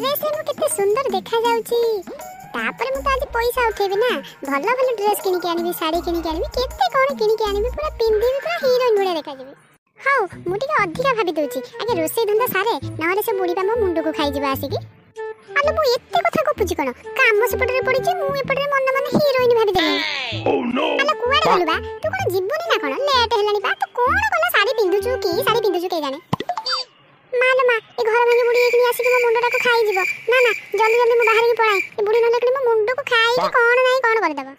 dress में कितने सुंदर देखा जाउची तापर मु तो आज पैसा उठेबी ना भलो भलो ड्रेस किनि के आनिबी साड़ी किनि के आनिबी केते कोन किनि के आनिबी पूरा पिंदिबी पूरा हीरोइन भले देखा जेबी हाउ मु टिके अधिका भाबी दउची आगे रोसे धंदा सारे नहले से बुढ़ी मो मुंड को खाई जीवा आसी की आलो मु एते कथा गपुची कोन काम सेपटरे पड़ीची मु एपटरे मन मन हीरोइन भाबी देली ओ नो आलो कुआडे गलु बा तू कोन जीवनी ना कोन लेट हेलानी बा तू कोन गला साड़ी पिंदुचू की साड़ी पिंदुचू के जाने मालो मा ए घर में बुढ़ी एकनी आसी के मो मुंडटा को खाई जीवो ना ना जल्दी जल्दी मु बाहर की पळाई ए बुढ़ी न लेकड़ी मो मुंड को खाई के कोन नाही कोन कर देबो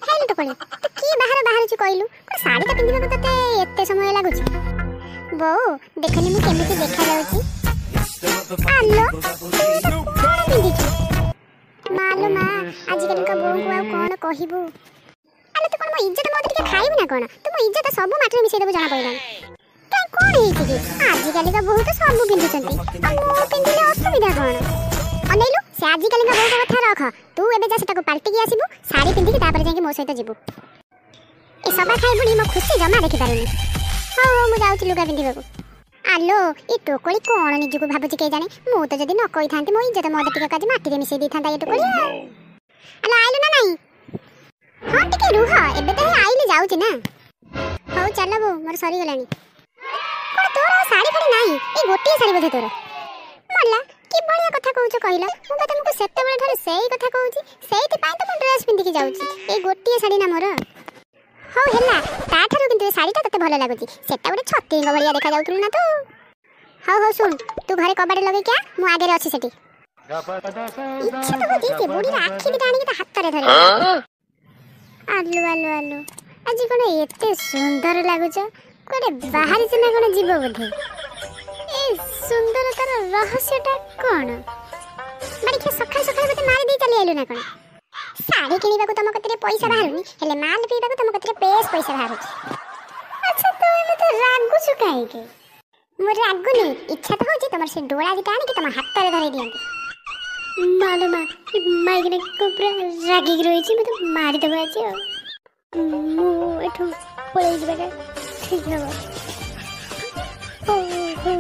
हेलो तो कोले तू की बाहर बाहर छु कइलु को साड़ी का पिंदिबा को तते एते समय लागुची बो देखनी मु केमिति देखा जाउची आलो कोन पिंदिछु मालो मा आजिकल का बों को कोन कहिबु आले तू कोन मो इज्जत मत के खाइबु ना कोन तू मो इज्जत सब मात्र मिसे देबो जाना पइलानी काय कोन हेछि कि आजिकल का बहुत सब पिंदुचंती मो पिंदिले असुविधा कोन अनेलु से आजिकल का बों को कथा रख तू एबे जा सेटा को पाल्टी की आसीबु साड़ी पिंदी के तापर जाके मो सहित जीबु ए सबा खाइ बुडी मो खुशी जमा देखि पारुनी हां मु जाउची लुगा पिंदिबा को आलो ए टोकली कोन निजु को भाबुची के जाने मु तो जदी न कहि थांती मो इज्जत मो टिके काज माटी रे मिसे दी थांता ए टोकली आलो आइलु ना नाही हां टिके रुह एबे तो आइले जाउची ना हौ चलो बो मोर सरी गलानी कोन तोर साड़ी फड़ी नाही ए गोटी साड़ी बधे तोर मल्ला की बढ़िया कथा कहउछ कहिला मु बा तुमको सेते बेले धरे सेही कथा कहउची सेहिति पाई तो मु ड्रेस पिंदी के जाउची ए गोटी साड़ी ना मोर हौ हेला ता थारो किंतु साड़ी ता तते भलो लागुची सेता बडे छत्ती बढ़िया देखा जाउतुल ना तू हौ हौ सुन तू घरे कबाड़े लगे क्या मु आगे रे अछि सेठी इच्छा तो होती से बुढ़ी आखी भी टाणी के हाथ रे धरे आलू आलू आलू आज कोन एते सुंदर लागुछ कोडे बाहर से ना कोन जीव बोधे ए सुंदरतार रहस्यटा कोन मारी के सखा सखा बते मारी दे चली आइलु ना कोन साड़ी किनिबा को तम कतरे पैसा बाहरुनी हेले माल पीबा को तम कतरे पेस पैसा बाहरुची अच्छा तो एमे तो रागु छु काहे के मोर रागुनी इच्छा तो होची तमर से डोळा दिटा आनी के तम हाथ रे धरे दियंती मालूमा माइगने को पूरा रागी रहिची म तो मारी दबा छी मु एठो पळै जबा के ठीक हबो ओ हो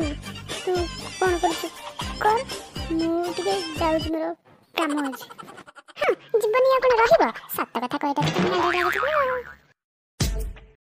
तू कोन करछ कर मु टिके जाउछ मोर काम अछि जीवनी अपन रहिबा सत्य कथा कहता